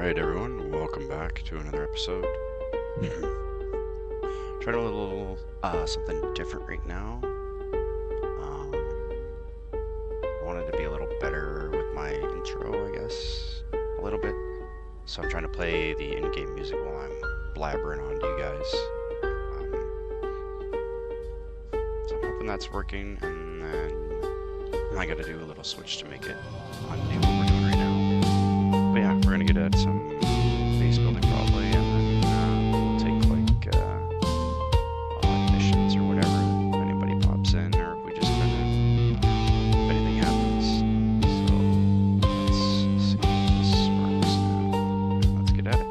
Alright everyone, welcome back to another episode. Trying a little something different right now. I wanted to be a little better with my intro, I guess, a little bit. So I'm trying to play the in-game music while I'm blabbering on to you guys. So I'm hoping that's working, and then I gotta do a little switch to make it undo what we're doing right now. But yeah, we're gonna get at some base building probably, and then we'll take like missions or whatever if anybody pops in, or if we just kind of if anything happens. So let's see if this works now. Let's get at it.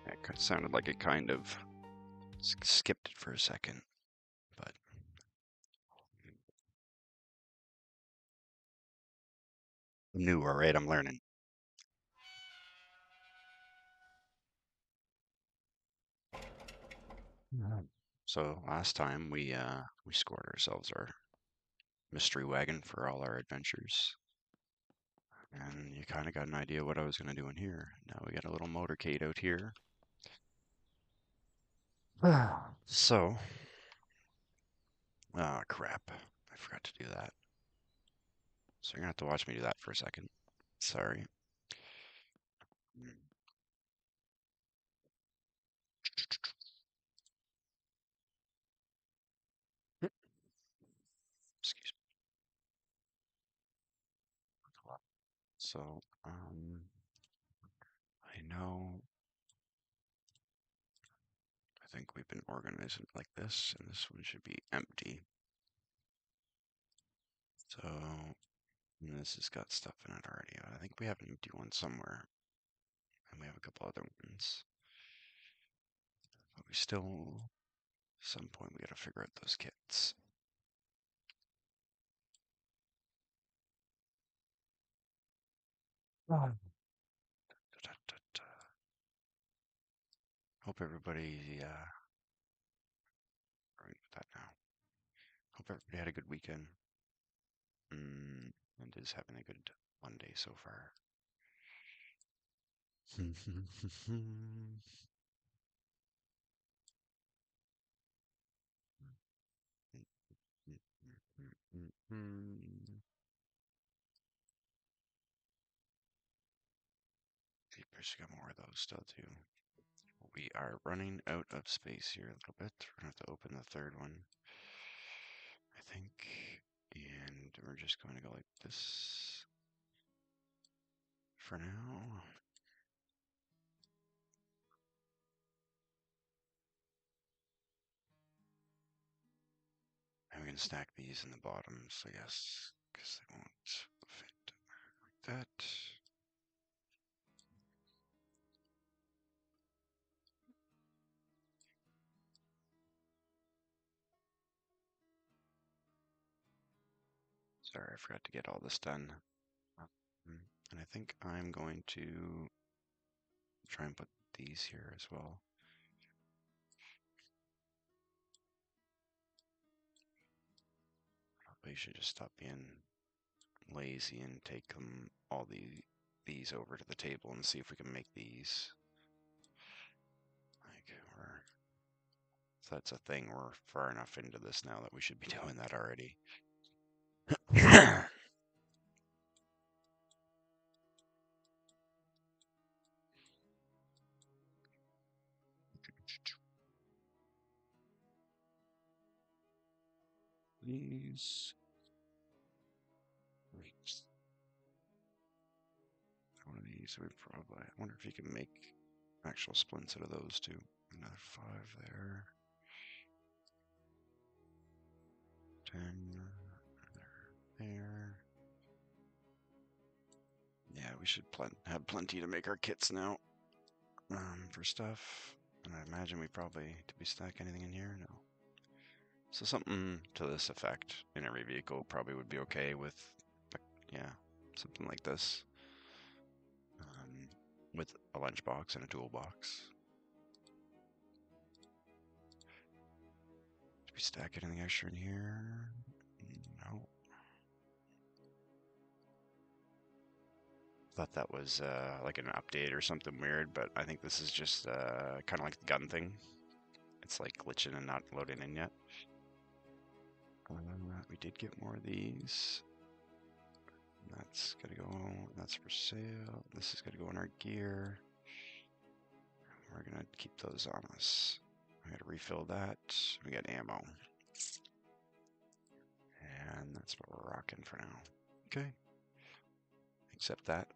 That sounded like it kind of skipped it for a second, but I'm new, all right. I'm learning. So last time we scored ourselves our mystery wagon for all our adventures, and you kind of got an idea what I was going to do in here. Now we got a little motorcade out here. So, ah, crap, I forgot to do that. So you're gonna have to watch me do that for a second. Sorry. Excuse me. So, I know. I think we've been organizing it like this, and this one should be empty. So, and this has got stuff in it already. I think we have an empty one somewhere, and we have a couple other ones. But we still, at some point, we gotta figure out those kits. Hope everybody, right with that now. Hope everybody had a good weekend. And is having a good Monday so far. Keepers got more of those still too. We are running out of space here a little bit. We're gonna have to open the third one, I think, and we're just going to go like this for now. And we can stack these in the bottoms, I guess, because they won't fit like that. Sorry, I forgot to get all this done. And I think I'm going to try and put these here as well. Probably should just stop being lazy and take them all these over to the table and see if we can make these. Like if that's a thing, we're far enough into this now that we should be doing that already. These. One of these, we probably. I wonder if you can make actual splints out of those too. Another 5 there. 10 there. Yeah, we should have plenty to make our kits now. For stuff. And I imagine we probably, did we stack anything in here? No. So something to this effect in every vehicle probably would be okay with, yeah, something like this. With a lunchbox and a toolbox. Did we stack anything extra in here? No. Thought that was like an update or something weird, but I think this is just kind of like the gun thing. It's like glitching and not loading in yet. We did get more of these. That's gonna go. That's for sale. This is gonna go in our gear. We're gonna keep those on us. I gotta refill that. We got ammo. And that's what we're rocking for now. Okay. Accept that.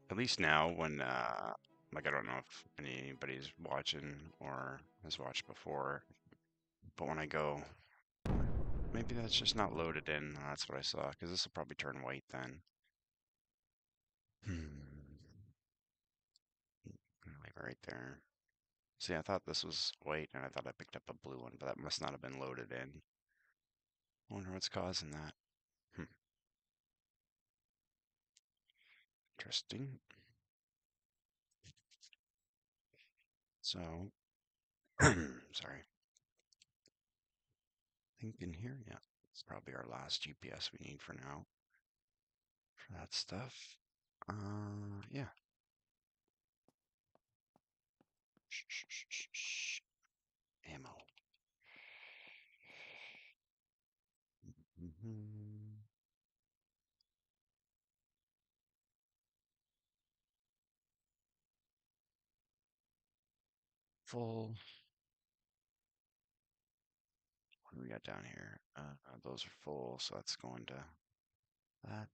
At least now when like I don't know if anybody's watching or has watched before, but when I go, maybe that's just not loaded in. That's what I saw, because this will probably turn white then. Leave it right there. See, I thought this was white, and I thought I picked up a blue one, but that must not have been loaded in. I wonder what's causing that. Interesting. So, sorry. I think in here, yeah, it's probably our last GPS we need for now. For that stuff. Yeah. Ammo. Full. What do we got down here? Those are full, so that's going to that.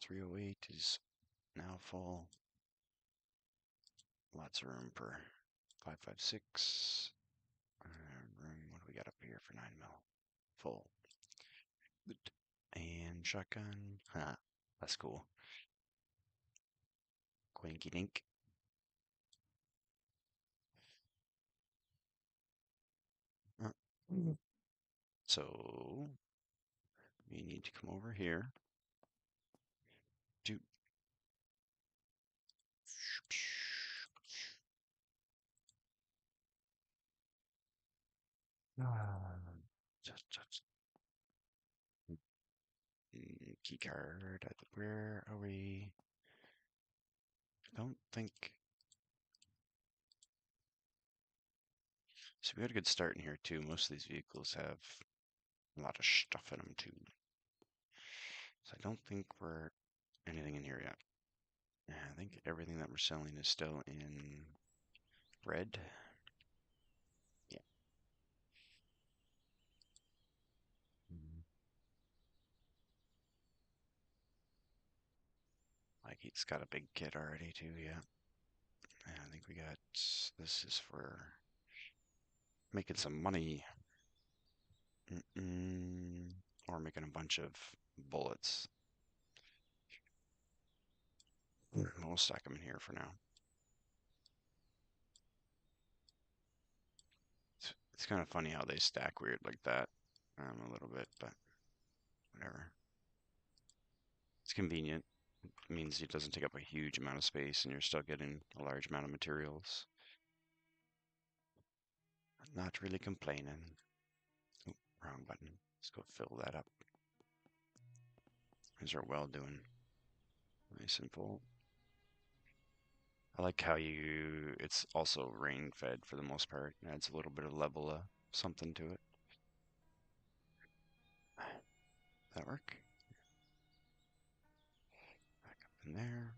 308 is now full. Lots of room for 5.56. Room. What do we got up here for 9mm? Full. Good. And shotgun. Huh. That's cool. Quinky dink. So we need to come over here. Do key card. Where are we? I don't think. So we had a good start in here too. Most of these vehicles have a lot of stuff in them too. So I don't think we're anything in here yet. Yeah, I think everything that we're selling is still in red. Yeah. Like it's got a big kit already too, yeah. And I think we got, this is for making some money. Or making a bunch of bullets. We'll stack them in here for now. It's kind of funny how they stack weird like that. A little bit, but whatever. It's convenient. It means it doesn't take up a huge amount of space and you're still getting a large amount of materials. I'm not really complaining. Oh, wrong button. Let's go fill that up. How's our well doing? Nice and full. I like how it's also rain fed for the most part. It adds a little bit of level of something to it. That work? Back up in there.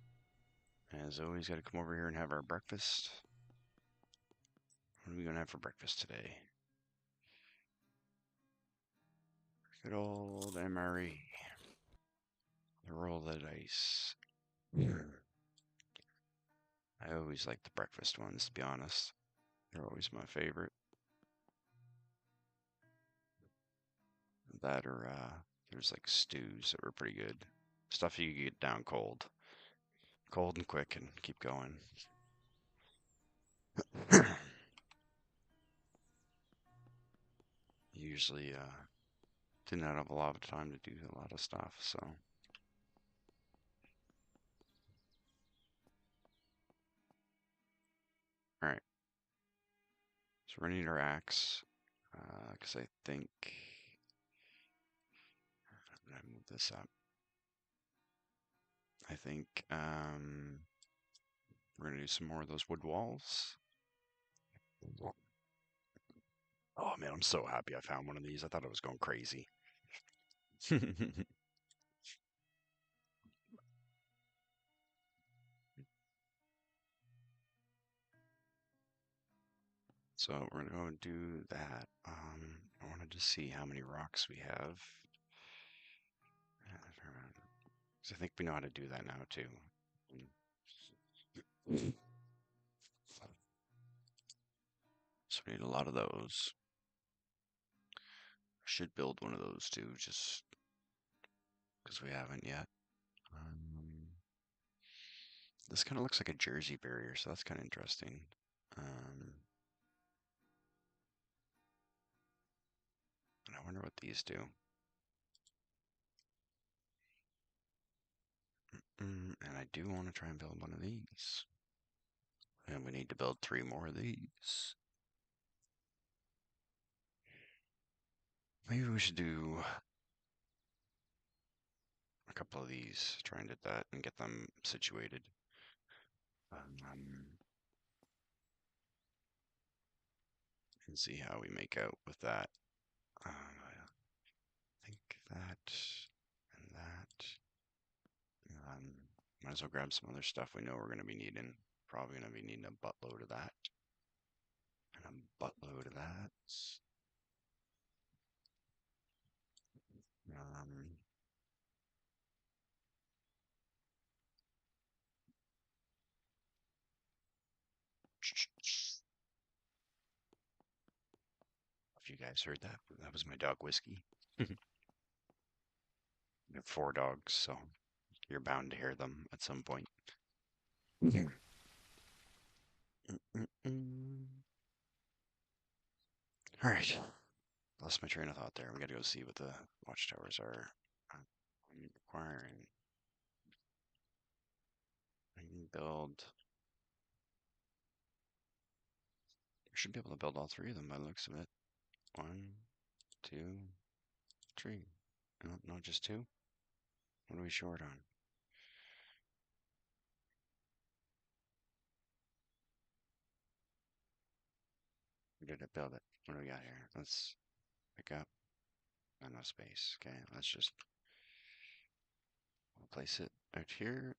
As always, got to come over here and have our breakfast. What are we going to have for breakfast today? Good old MRE. The roll of the dice. I always like the breakfast ones, to be honest. They're always my favorite. That or there's like stews that were pretty good. Stuff you can get down cold. Cold and quick and keep going. Usually did not have a lot of time to do a lot of stuff, so. Alright. So we're gonna need our axe, because I think I'm gonna move this up. I think we're gonna do some more of those wood walls. Oh man, I'm so happy I found one of these. I thought I was going crazy. So we're gonna go and do that. I wanted to see how many rocks we have. 'Cause I think we know how to do that now too. So we need a lot of those. Should build one of those too, just because we haven't yet. This kind of looks like a Jersey barrier, so that's kind of interesting. And I wonder what these do. And I do want to try and build one of these. And we need to build 3 more of these. Maybe we should do a couple of these, try and get that and get them situated. And see how we make out with that. I think that and that. Might as well grab some other stuff we know we're going to be needing. Probably going to be needing a buttload of that. And a buttload of that. If you guys heard that, that was my dog Whiskey. I have 4 dogs, so you're bound to hear them at some point. All right. Lost my train of thought there. We got to go see what the watchtowers are requiring. I can build. We should be able to build all 3 of them by the looks of it. 1, 2, 3. No, just 2. What are we short on? We did it. Build it. What do we got here? Let's pick up. No space. Okay, let's just place it out here.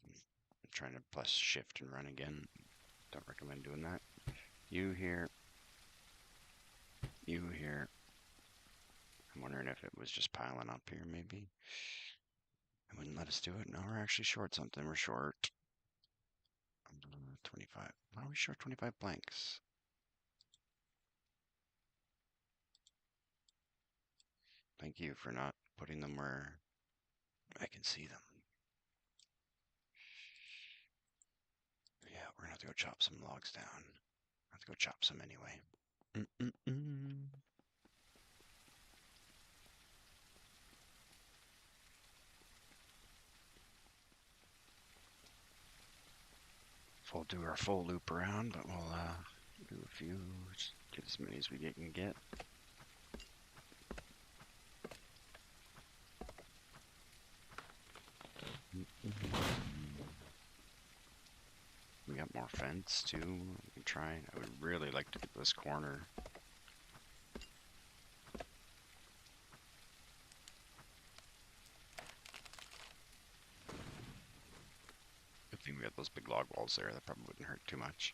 I'm trying to press shift and run again. Don't recommend doing that. You here. You here. I'm wondering if it was just piling up here, maybe. It wouldn't let us do it. No, we're actually short something. We're short 25. Why are we short 25 blanks? Thank you for not putting them where I can see them. Yeah, we're gonna have to go chop some logs down. I have to go chop some anyway. We'll do our full loop around, but we'll do a few, just get as many as we can get. We got more fence too. We can try. I would really like to get this corner. Good thing we got those big log walls there. That probably wouldn't hurt too much.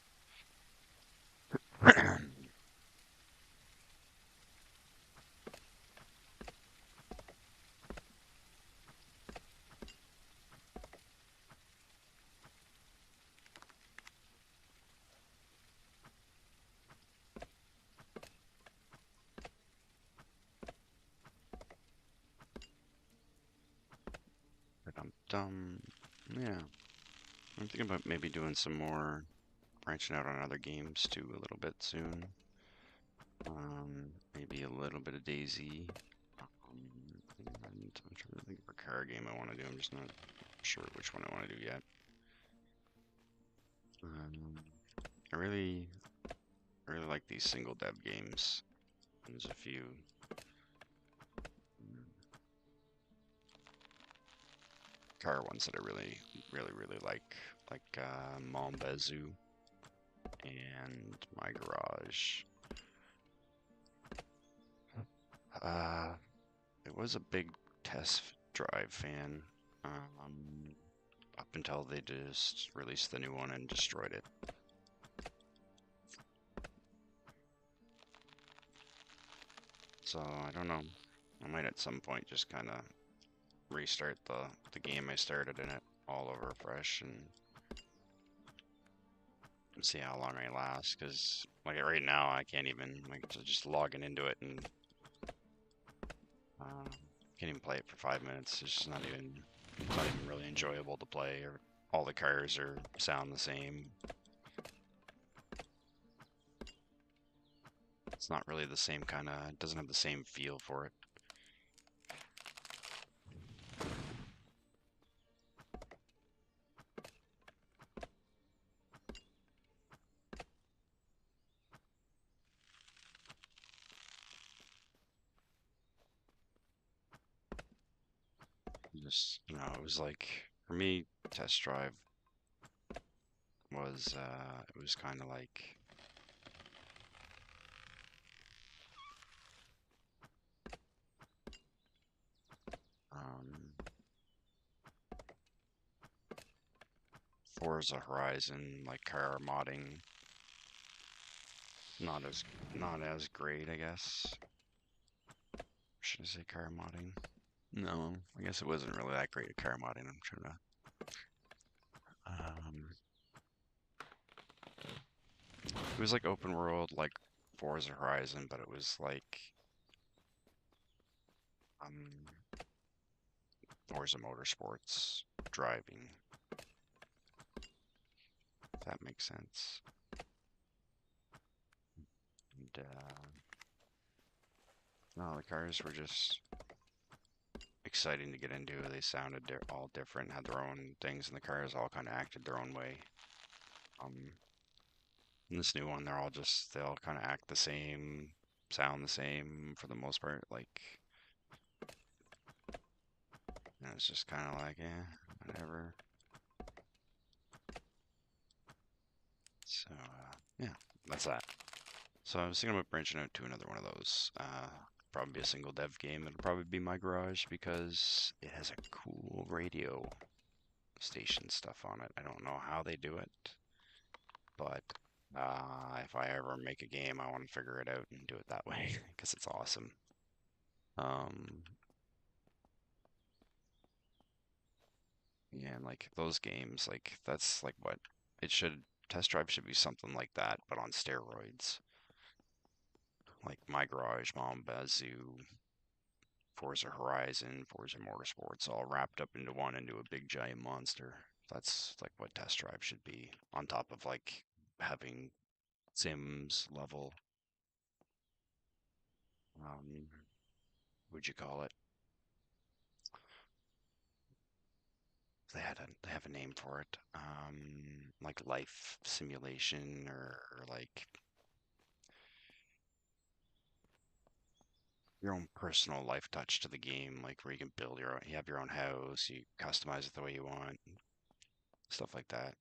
Yeah. I'm thinking about maybe doing some more branching out on other games too a little bit soon. Maybe a little bit of Daisy. I'm trying to think of a car game I want to do. I'm just not sure which one I want to do yet. I really like these single dev games. There's a few. car ones that I really like Mombazu and My Garage. Uh, it was a big test drive fan up until they just released the new one and destroyed it. So I don't know. I might at some point just kind of restart the game I started in it all over fresh and see how long I last. Because like right now, I can't even like just logging into it and can't even play it for 5 minutes. It's just not even really enjoyable to play. Or all the cars are sound the same. It's not really the same kind of. It doesn't have the same feel for it. Just it was like for me, test drive was it was kind of like Forza Horizon, like car modding, not as great, I guess. Should I say car modding? No, I guess it wasn't really that great at car modding. I'm trying to. It was like open world, like Forza Horizon, but it was like Forza Motorsports driving. If that makes sense. And no, the cars were just exciting to get into. They sounded all different, had their own things, and the cars all kind of acted their own way. In this new one, they all kind of act the same, sound the same for the most part. Like, it's just kind of like, whatever. So, yeah, that's that. So I was thinking about branching out to another one of those. Probably be a single dev game. It'll probably be My Garage because it has a cool radio station stuff on it. I don't know how they do it, but if I ever make a game, I want to figure it out and do it that way because it's awesome. Yeah, and like those games, like that's like what it should. Test Drive should be something like that, but on steroids. Like My Garage, Mom Bazoo, Forza Horizon, Forza Motorsports, all wrapped up into a big giant monster. That's like what Test Drive should be, on top of like having Sims level. Would you call it? They have a name for it. Like life simulation or like your own personal life touch to the game, like where you can build your own, you have your own house, you customize it the way you want, stuff like that.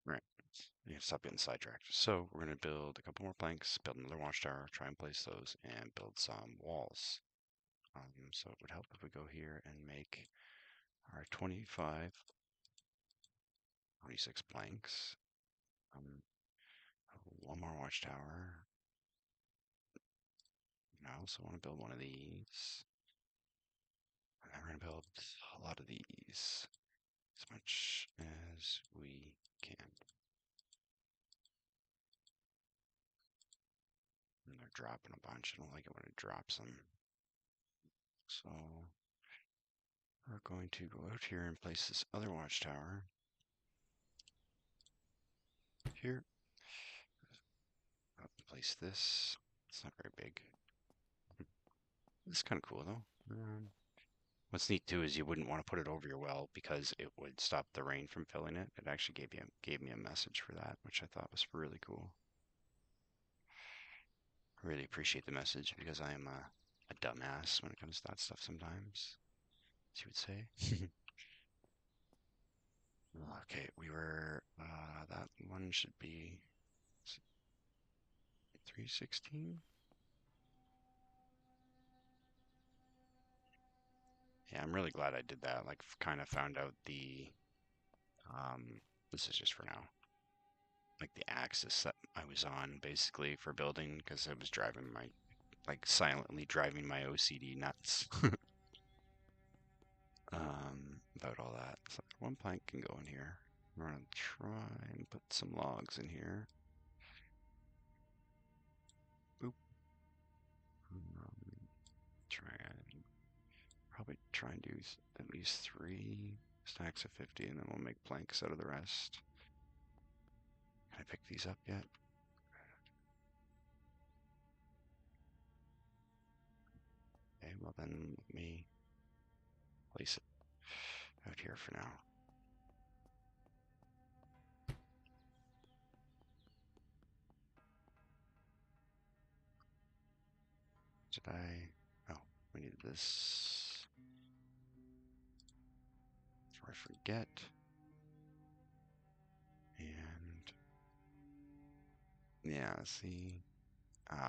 Right. You have to stop getting sidetracked. So we're gonna build a couple more planks, build another watchtower, try and place those, and build some walls. So it would help if we go here and make our 25, 26 planks. One more watchtower. I also want to build one of these. And then we're going to build a lot of these. As much as we can. And they're dropping a bunch. I don't like it when it drops them. So we're going to go out here and place this other watchtower. Here. I'll place this. It's not very big. It's kind of cool though. What's neat too is you wouldn't want to put it over your well because it would stop the rain from filling it. It actually gave me a message for that, which I thought was really cool. Really appreciate the message because I am a a dumbass when it comes to that stuff sometimes, as you would say. Okay, we were, that one should be 316? Yeah, I'm really glad I did that. Like, kind of found out the, this is just for now, like the axis that I was on basically for building because it was driving my, like, silently driving my OCD nuts. About all that. So one plank can go in here. I'm gonna try and put some logs in here. Boop. Probably try and do at least 3 stacks of 50, and then we'll make planks out of the rest. Can I pick these up yet? Okay, well then let me place it out here for now. Did I? Oh, we need this. Before I forget. And yeah, see.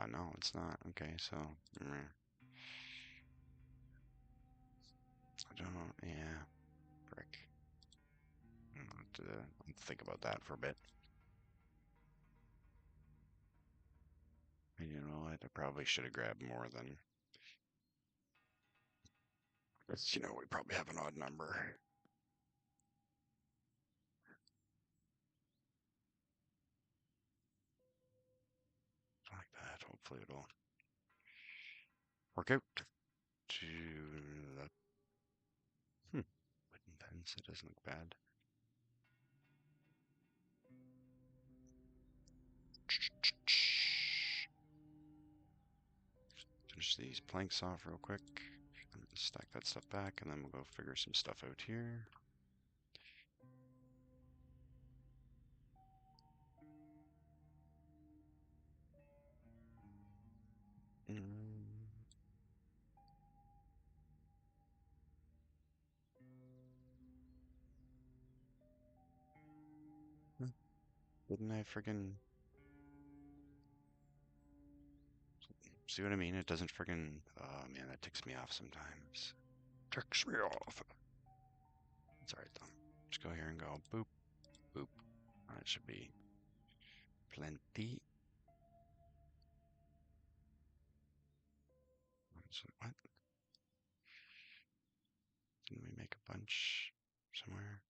No, it's not. Okay, so I don't. Yeah, brick. I'll have to think about that for a bit. And you know what? I probably should have grabbed more than. You know, we probably have an odd number. Like that. Hopefully it'll work out. To the wooden fence. It doesn't look bad. Finish these planks off real quick. Stack that stuff back, and then we'll go figure some stuff out here. Didn't I friggin' see what I mean? It doesn't friggin'. Oh man, that ticks me off sometimes. Ticks me off. It's alright though. Just go here and go boop, boop. That should be plenty. What? Didn't we make a bunch somewhere?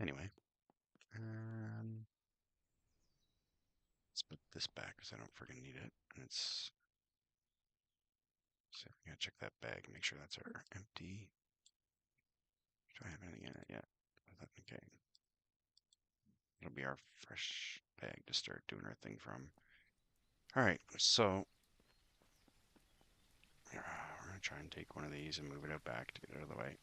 Anyway, let's put this back because I don't friggin' need it. And it's. So we gotta check that bag, make sure that's our empty. Do I have anything in it yet? Okay. It'll be our fresh bag to start doing our thing from. Alright, so we're gonna try and take one of these and move it out back to get it out of the way.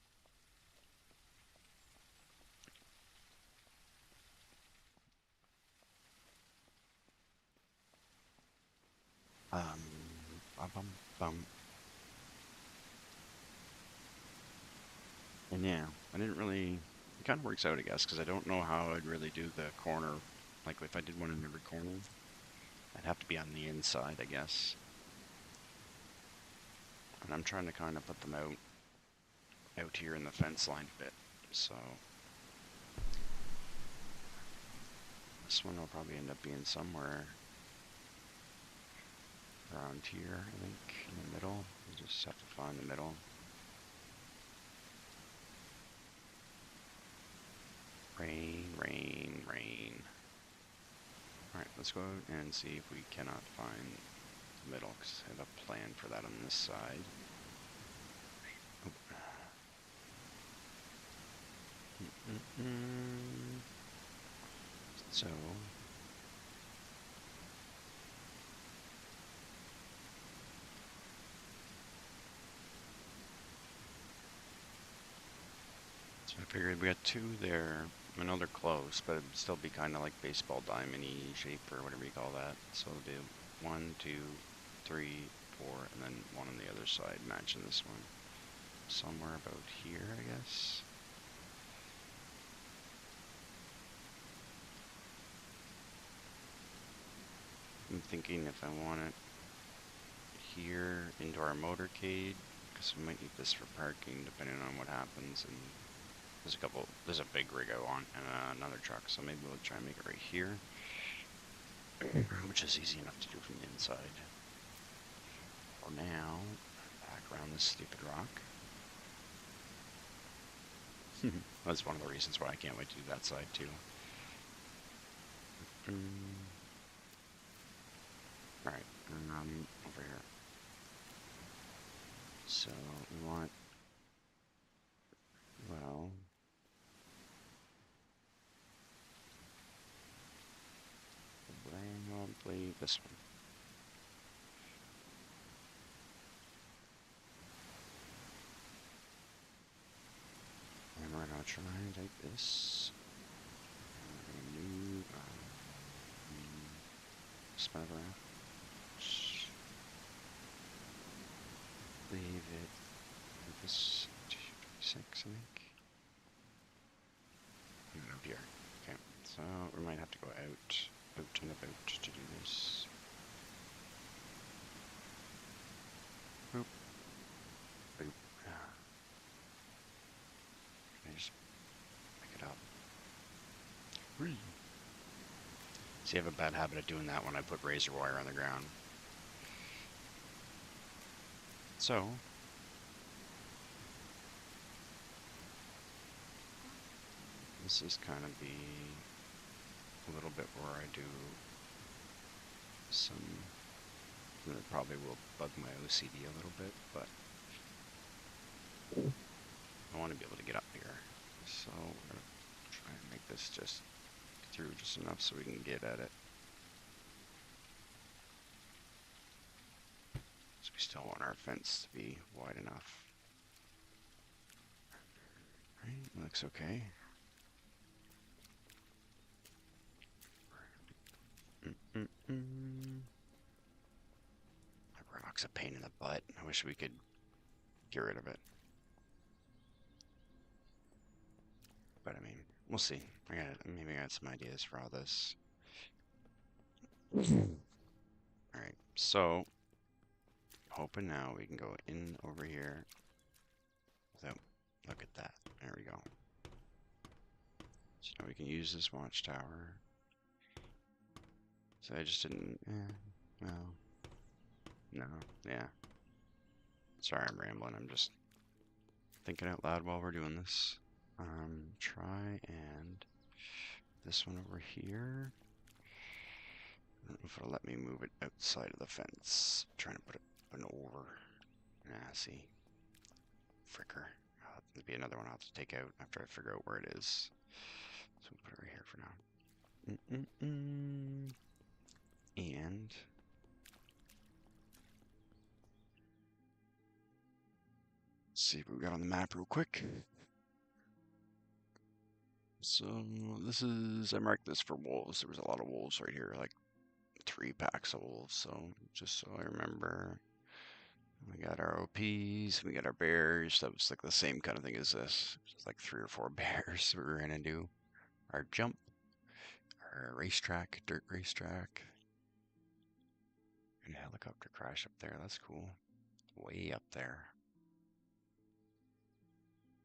And yeah, I didn't really. It kind of works out, I guess, because I don't know how I'd really do the corner. Like if I did one in every corner, I'd have to be on the inside, I guess. And I'm trying to kind of put them out here in the fence line a bit. So this one will probably end up being somewhere around here, I think, in the middle. You just have to find the middle. Rain, rain, rain. Alright, let's go and see if we cannot find the middle, because I have a plan for that on this side. So I figured we got 2 there. I know they're close, but it'd still be kind of like baseball diamond-y shape or whatever you call that. So we'll do 1, 2, 3, 4, and then one on the other side matching this one. Somewhere about here, I guess. I'm thinking if I want it here into our motorcade, because we might need this for parking depending on what happens. And there's a big rig I want and another truck, so maybe we'll try and make it right here, which is easy enough to do from the inside. For now, back around this stupid rock. That's one of the reasons why I can't wait to do that side too. Alright, over here. So we want, well, probably this one. And we're gonna try and take this. And we're gonna do spider wrap. Leave it with this 256, I think. And up here. Okay, so we might have to go out and about to do this. Boop. Boop. Can I just pick it up? Whee. See, I have a bad habit of doing that when I put razor wire on the ground. So, this is kind of a little bit where I do some, that probably will bug my OCD a little bit, but I want to be able to get up here. So we're going to try and make this just through just enough so we can get at it. So we still want our fence to be wide enough. Right, looks okay. That rock's a pain in the butt. I wish we could get rid of it. But I mean, we'll see. Maybe I got some ideas for all this. Alright, so hoping now we can go in over here. So look at that. There we go. So now we can use this watchtower. So I just didn't, no, yeah. Sorry, I'm rambling. I'm just thinking out loud while we're doing this. Try and this one over here. I don't know if it'll let me move it outside of the fence. I'm trying to put it an over. See. Fricker. There'll be another one I'll have to take out after I figure out where it is. So we'll put it right here for now. And let's see what we got on the map real quick. So I marked this for wolves. There was a lot of wolves right here, like 3 packs of wolves. So just so I remember, we got our OPs, we got our bears. That was like the same kind of thing as this. Just like 3 or 4 bears we were gonna do. Our jump, our racetrack, dirt racetrack. And a helicopter crash up there. That's cool. Way up there.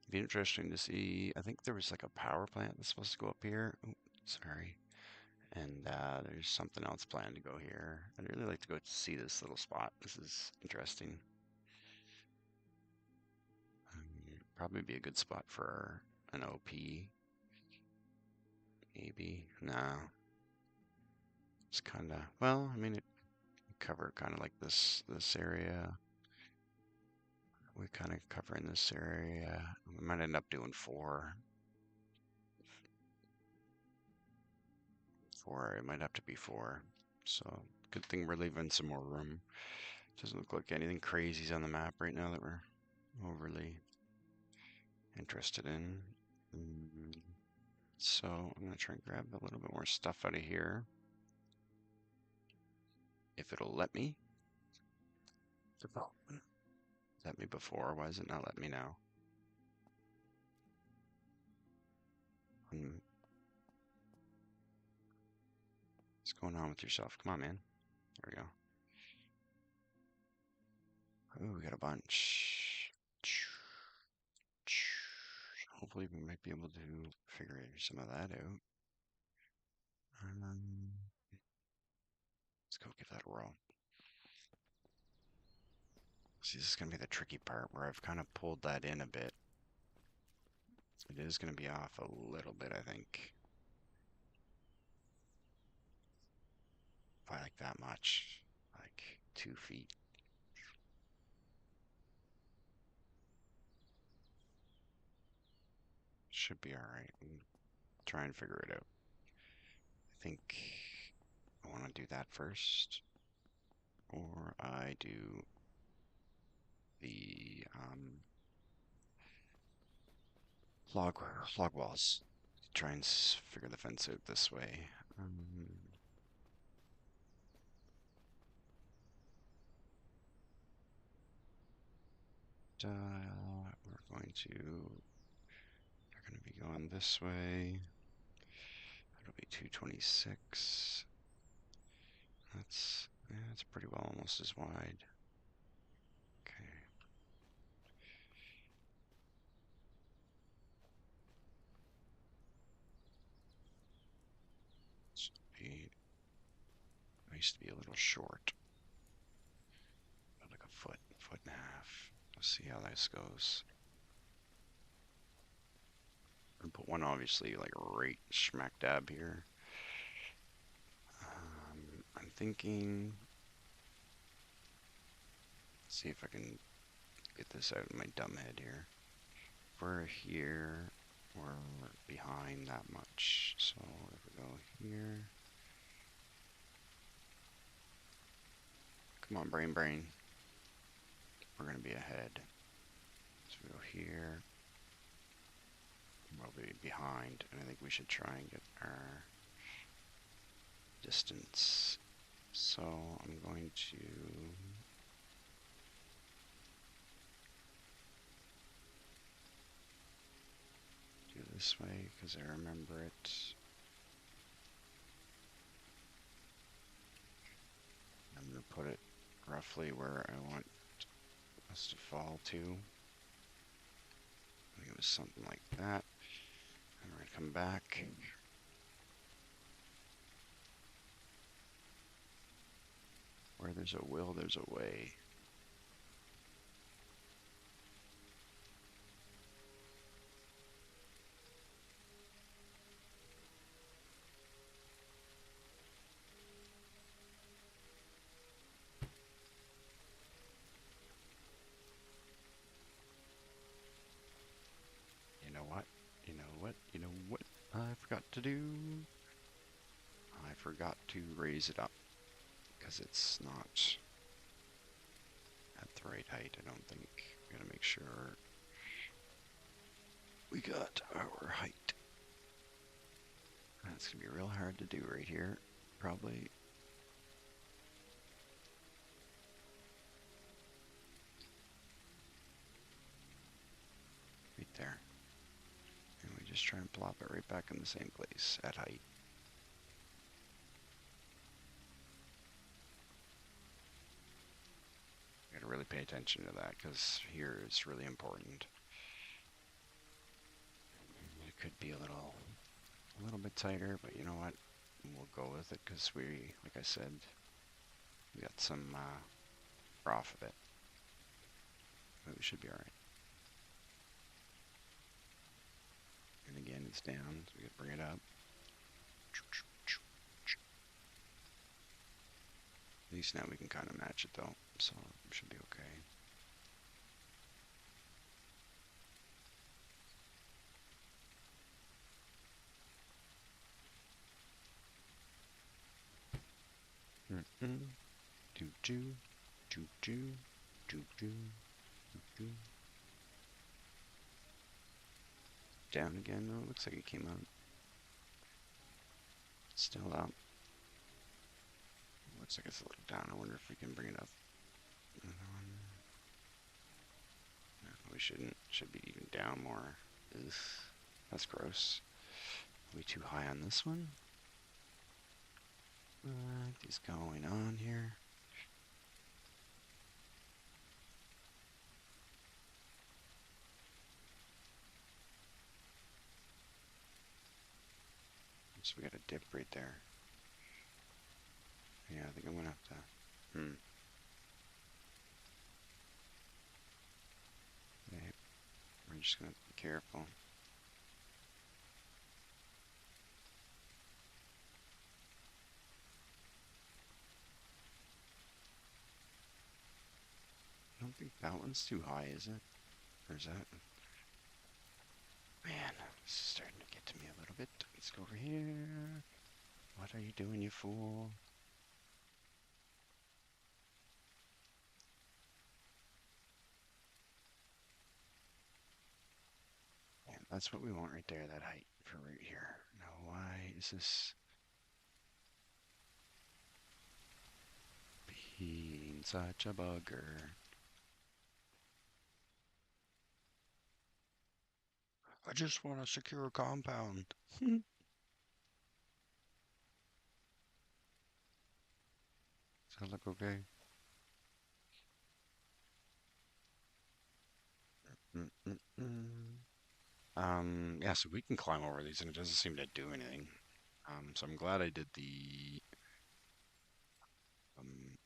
It'd be interesting to see. I think there was like a power plant that's supposed to go up here. Oh, sorry. And there's something else planned to go here. I'd really like to go see this little spot. This is interesting. Probably be a good spot for an OP. Maybe. No. It's kind of, well, I mean, it cover kind of like this area. We kind of cover in this area. We might end up doing 4. It might have to be 4. So good thing we're leaving some more room. Doesn't look like anything crazy's on the map right now that we're overly interested in. So I'm gonna try and grab a little bit more stuff out of here, if it'll let me. Development. Let me before. Why does it not let me now? What's going on with yourself? Come on, man. There we go. Ooh, we got a bunch. Hopefully we might be able to figure some of that out. Let's go give that a roll. See, this is going to be the tricky part where I've kind of pulled that in a bit. It is going to be off a little bit, I think. By like that much. Like 2 feet. Should be alright. Try and figure it out. I think I want to do that first. Or I do the log walls. Try and figure the fence out this way. We're going to. They're going to be going this way. That'll be 226. That's pretty well almost as wide. Okay. This will be nice to be a little short. About like a foot and a half. Let's see how this goes. And put one obviously like right smack dab here. I'm thinking. Let's see if I can get this out in my dumb head here. We're here. We're behind that much. So if we go here. Come on, brain. We're going to be ahead. So we go here. We'll be behind. And I think we should try and get our distance. So I'm going to do this way because I remember it. I'm going to put it roughly where I want us to fall to. I think it was something like that. And we're going to come back. Where there's a will, there's a way. You know what I forgot to do? I forgot to raise it up because it's not at the right height, I don't think. I'm gonna make sure we got our height. That's gonna be real hard to do right here, probably. Right there. And we just try and plop it right back in the same place at height. Gotta really pay attention to that because here is really important. It could be a little bit tighter, but you know what? We'll go with it because we, like I said, we got some off of it. But we should be alright. And again, it's down, so we gotta bring it up. At least now we can kind of match it though, so it should be okay. Down again. Oh, it looks like it came out. It's still up. Looks like it's a little down. I wonder if we can bring it up. Another one. shouldn't. Should be even down more. Ugh, that's gross. Are we too high on this one? What is going on here? So we got a dip right there. Yeah, I think I'm gonna have to. Okay, we're just gonna be careful. I don't think that one's too high, is it? Or is that? Man, this is starting to get to me a little bit. Let's go over here. What are you doing, you fool? Man, that's what we want right there, that height for right here. Now, why is this being such a bugger? I just want a secure compound. Does that look okay? Yeah, so we can climb over these and it doesn't seem to do anything. So I'm glad I did the, um,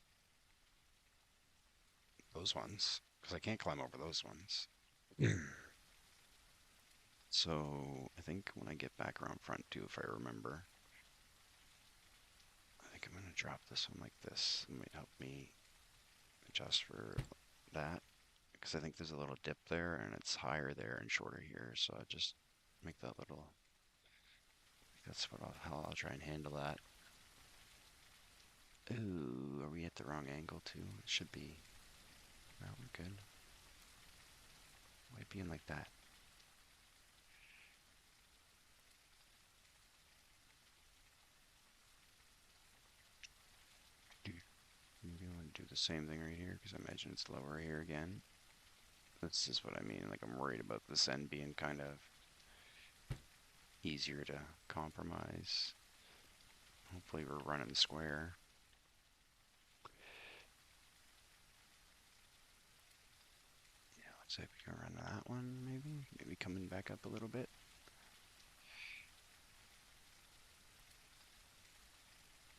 those ones, because I can't climb over those ones. So I think when I get back around front too, if I remember, I think I'm gonna drop this one like this. It might help me adjust for that, because I think there's a little dip there and it's higher there and shorter here. So I just make that little. That's how I'll try and handle that. Ooh, are we at the wrong angle too? It should be. No, we're good. Might be in like that. Maybe I want to do the same thing right here because I imagine it's lower here again. This is what I mean. Like I'm worried about this end being kind of easier to compromise. Hopefully we're running square. Yeah, let's see if we can run that one maybe. Maybe coming back up a little bit.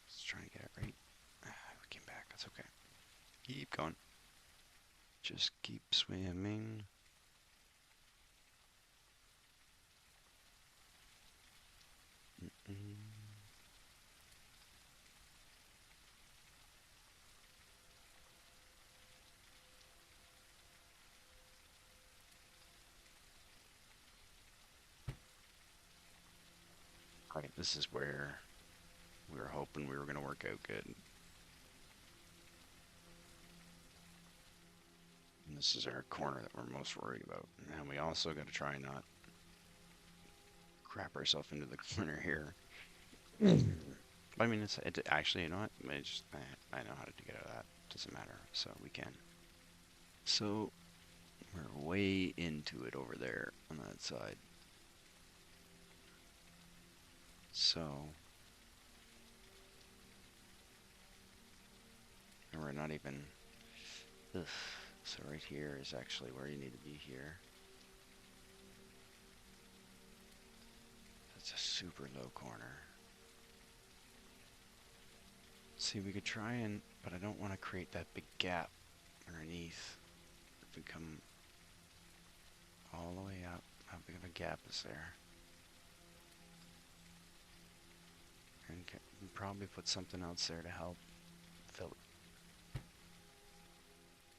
Let's try and get it right. We came back. That's okay. Keep going. Just keep swimming. Alright, this is where we were hoping we were going to work out good. And this is our corner that we're most worried about. And we also got to try and not crap ourselves into the corner here. I mean, it actually, you know what? I know how to get out of that. Doesn't matter. So we can. So we're way into it over there on that side. So and we're not even. Ugh. So right here is actually where you need to be here. That's a super low corner. See, we could try and, but I don't want to create that big gap underneath. If we come all the way up, how big of a gap is there? And probably put something else there to help fill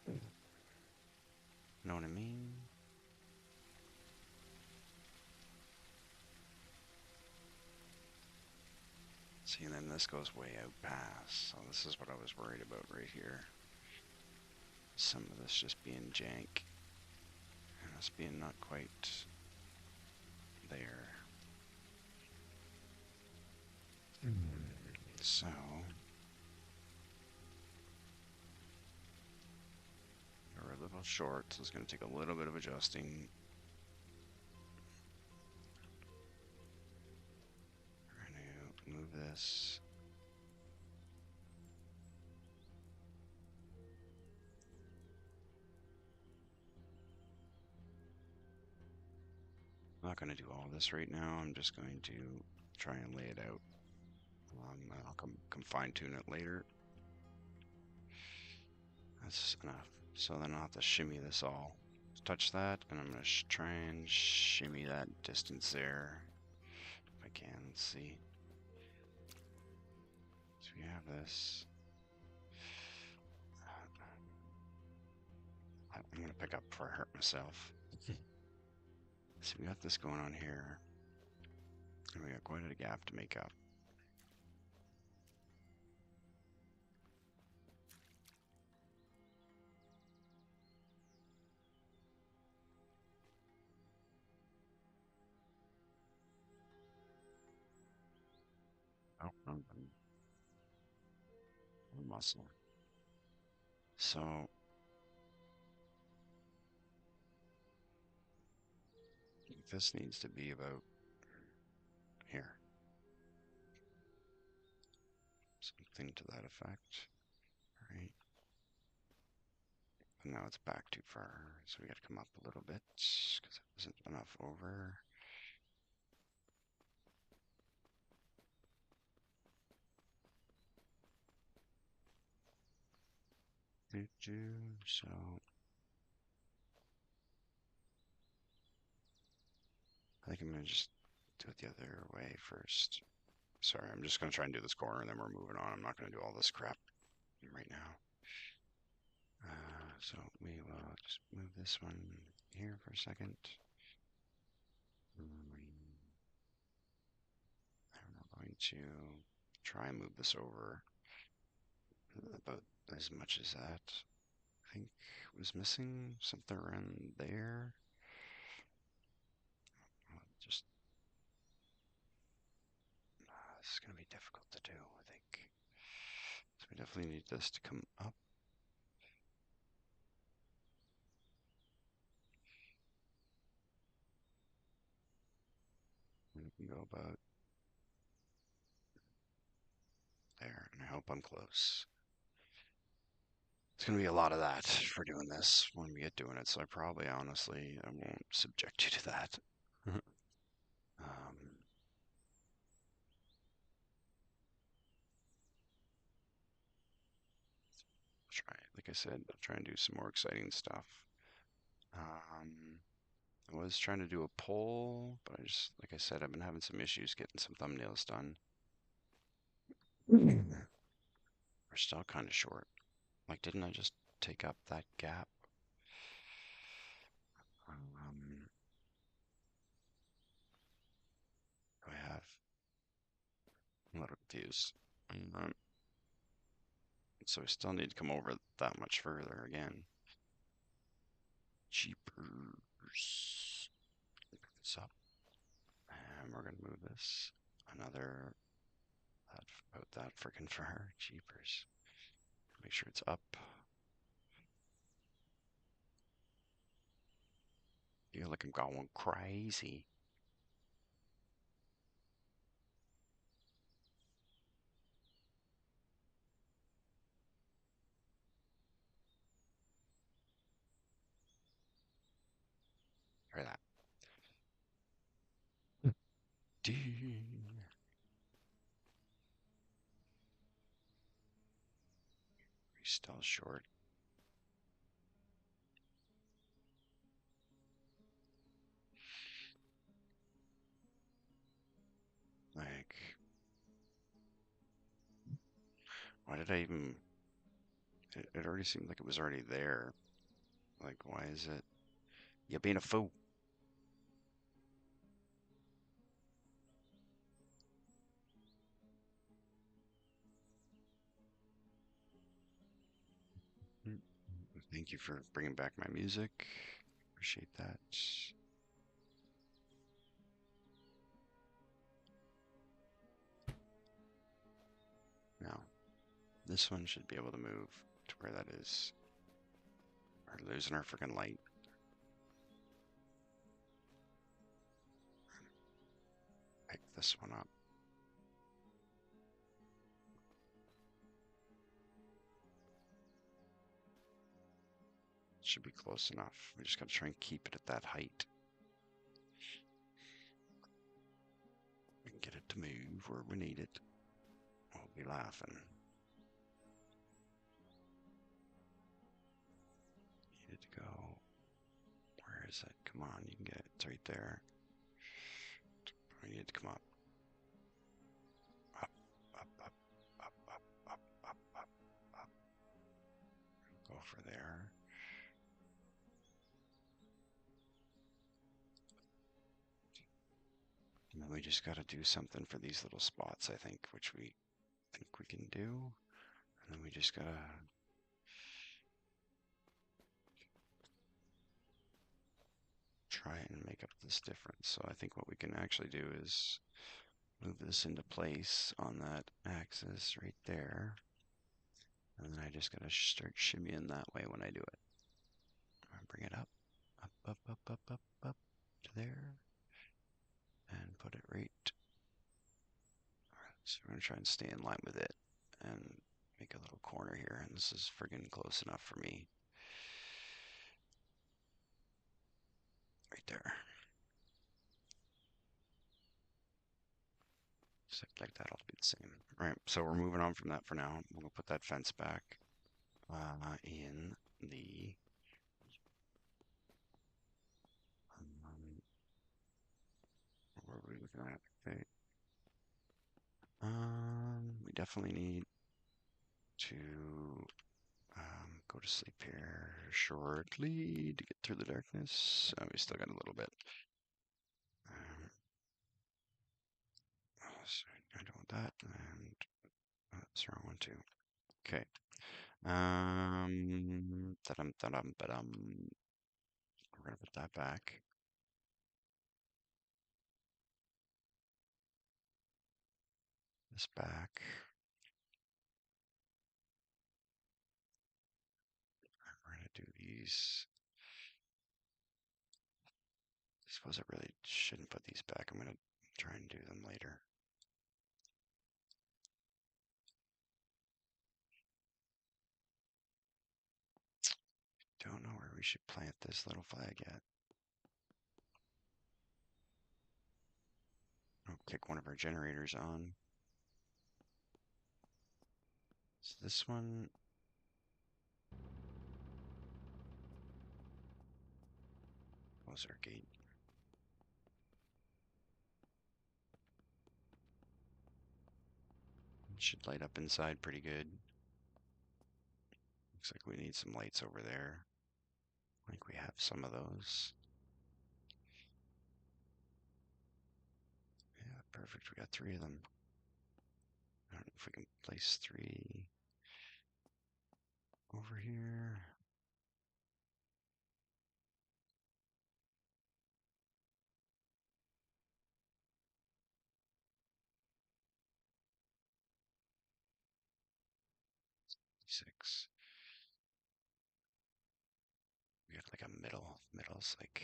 it. Know what I mean? See, and then this goes way out past. So this is what I was worried about right here. Some of this just being jank. And us being not quite there. So we're a little short, so it's going to take a little bit of adjusting. We're going to move this. I'm not going to do all this right now. I'm just going to try and lay it out. I'll come fine tune it later. That's enough. So then I'll have to shimmy this all. Touch that, and I'm going to try and shimmy that distance there. If I can, let's see. So we have this. I'm going to pick up before I hurt myself. So we got this going on here. And we got quite a gap to make up. Oh, muscle. So this needs to be about here. Something to that effect. All right. And now it's back too far, so we got to come up a little bit because it wasn't enough over. So I think I'm gonna just do it the other way first. Sorry, I'm just gonna try and do this corner and then we're moving on. I'm not gonna do all this crap right now. So we will just move this one here for a second. I'm going to try and move this over about as much as that. I think was missing something around there. Just this is going to be difficult to do, I think. So we definitely need this to come up. We can go about there, and I hope I'm close. It's going to be a lot of that for doing this when we get doing it, so I probably, honestly, I won't subject you to that. Try, like I said, I'll try and do some more exciting stuff. I was trying to do a poll, but I just, like I said, I've been having some issues getting some thumbnails done. We're still kind of short. Like, didn't I just take up that gap? I have a lot of confused. So I still need to come over that much further again. Jeepers. Pick this up. And we're going to move this another, about that freaking far. Jeepers. Make sure it's up. Feel like I'm going crazy. Try that. We're still short. Like, why did I even... It already seemed like it was already there. Like, why is it... You're being a fool. Thank you for bringing back my music. Appreciate that. Now, this one should be able to move to where that is. Or We're losing our freaking light. Pick this one up. Should be close enough. We just gotta try and keep it at that height. We can get it to move where we need it. We'll be laughing. Need it to go. Where is it? Come on, you can get it. It's right there. We need it to come up. Up, up, up, up, up, up, up, up, up. Go for there. And then we just got to do something for these little spots, I think, which we think we can do. And then we just got to try and make up this difference. So I think what we can actually do is move this into place on that axis right there. And then I just got to start shimmying that way when I do it. Bring it up, up, up, up, up, up, up to there. And put it right. Alright, so we're going to try and stay in line with it and make a little corner here. And this is friggin' close enough for me. Right there. Just like that, it'll be the same. Alright, so we're moving on from that for now. We'll put that fence back in the what are we looking at? Okay. We definitely need to go to sleep here shortly to get through the darkness. We still got a little bit. So I don't want that, and that's the wrong one too. Okay. Ta-dum. We're gonna put that back. This back. We're gonna do these. I suppose I really shouldn't put these back. I'm gonna try and do them later. Don't know where we should plant this little flag yet. I'll kick one of our generators on. Is this one? Close our gate. It should light up inside pretty good. Looks like we need some lights over there. I think we have some of those. Yeah, perfect. We got 3 of them. I don't know if we can place 3 over here. Six. We got like a middle. Middle's like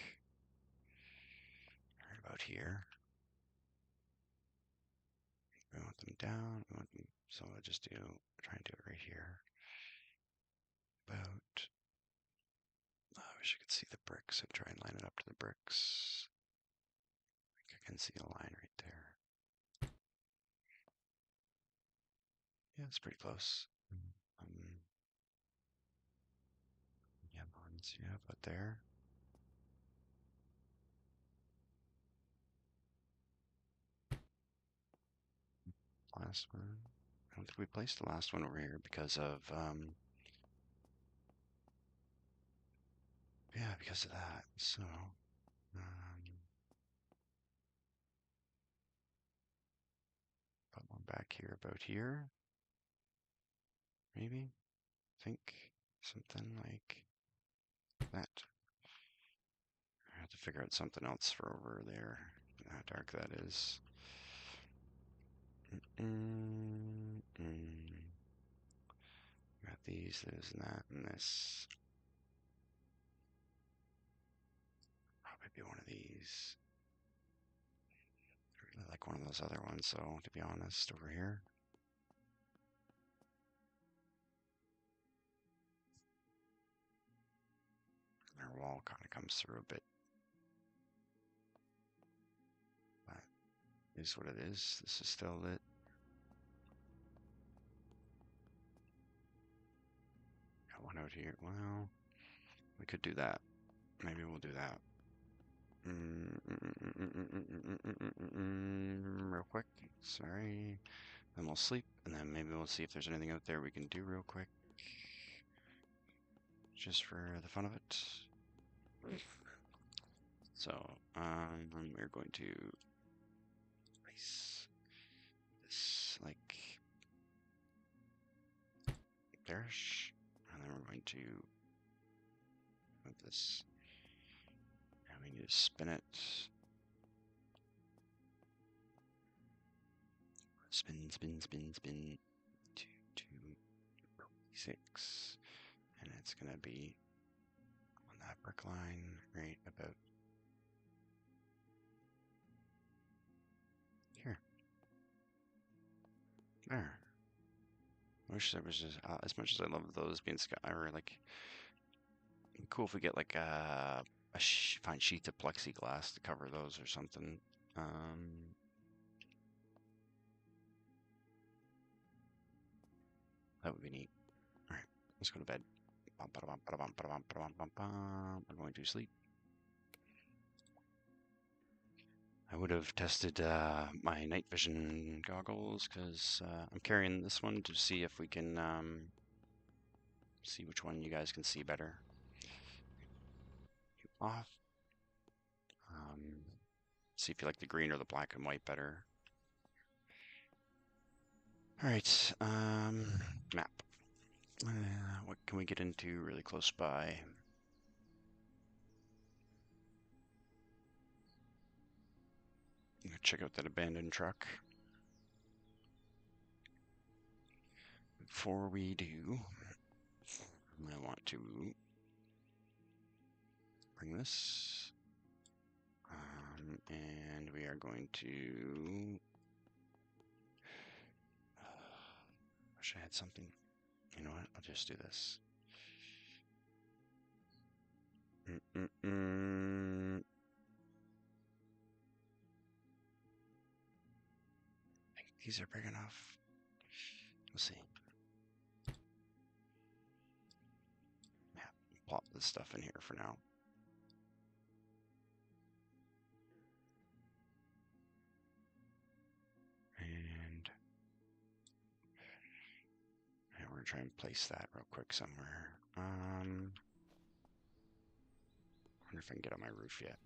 right about here. We want them down. We want them, so we'll just try and do it right here. About. I wish I could see the bricks and try and line it up to the bricks. I think I can see a line right there. Yeah, it's pretty close. Yeah, ones. Yeah, about there. Last one. I don't think we placed the last one over here because of yeah, because of that. So put one back here about here. Maybe. Think something like that. I have to figure out something else for over there. How dark that is. Got these, this, and that, and this. do one of these. I really like one of those other ones, so to be honest, over here. Our wall kind of comes through a bit. But it is what it is. This is still lit. Got one out here. Well, we could do that. Maybe we'll do that. Real quick. Sorry. Then we'll sleep, and then maybe we'll see if there's anything out there we can do real quick. Just for the fun of it. So, we're going to place this like there-ish, and then we're going to move this, and we need to spin it. Spin, spin, spin, spin. 2, 2, 6, and it's gonna be on that brick line right about here. There. I wish there was just, as much as I love those being or like, cool if we get like find sheets of plexiglass to cover those or something. That would be neat. All right, let's go to bed. I'm going to sleep. I would have tested my night vision goggles because I'm carrying this one to see if we can see which one you guys can see better. Off. See if you like the green or the black and white better. All right, map. What can we get into really close by? Check out that abandoned truck. Before we do, I want to bring this. And we are going to... wish I had something. You know what? I'll just do this. I think these are big enough. We'll see. Yeah, plop this stuff in here for now. And we're gonna try and place that real quick somewhere. I wonder if I can get on my roof yet.